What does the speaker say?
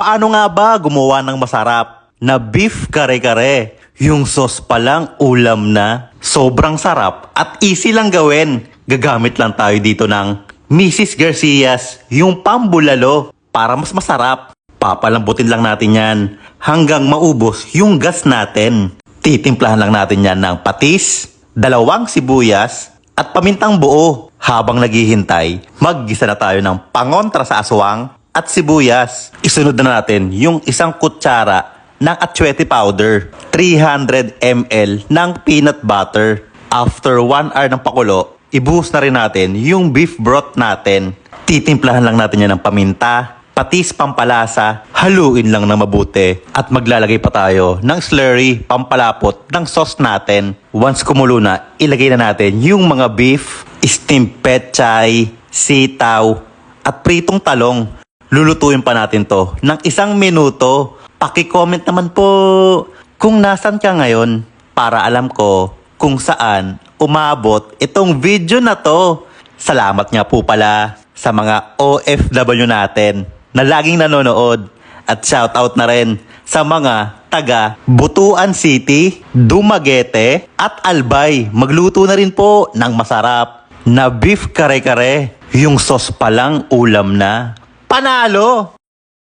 Paano nga ba gumawa ng masarap na beef kare-kare? Yung sauce pa lang ulam na. Sobrang sarap at easy lang gawin. Gagamit lang tayo dito ng Mrs. Garcia's, yung pambulalo para mas masarap. Papalambutin lang natin yan hanggang maubos yung gas natin. Titimplahan lang natin yan ng patis, 2 sibuyas at pamintang buo. Habang naghihintay, maggisa na tayo ng pangontra sa aswang at sibuyas. Isunod na natin yung 1 kutsara ng atsuete powder, 300 ml ng peanut butter. After 1 hour ng pakulo, ibuhos na rin natin yung beef broth natin. Titimplahan lang natin yan ng paminta, patis pampalasa, haluin lang na mabuti at maglalagay pa tayo ng slurry pampalapot ng sauce natin. Once kumulo na, ilagay na natin yung mga beef, steamed pechay, sitaw at pritong talong. Lulutuin pa natin to ng 1 minuto. Paki-comment naman po kung nasan ka ngayon para alam ko kung saan umabot itong video na to. Salamat nga po pala sa mga OFW natin na laging nanonood at shoutout na rin sa mga taga Butuan City, Dumaguete at Albay. Magluto na rin po ng masarap na beef kare-kare. Yung sauce pa lang ulam na. Panalo!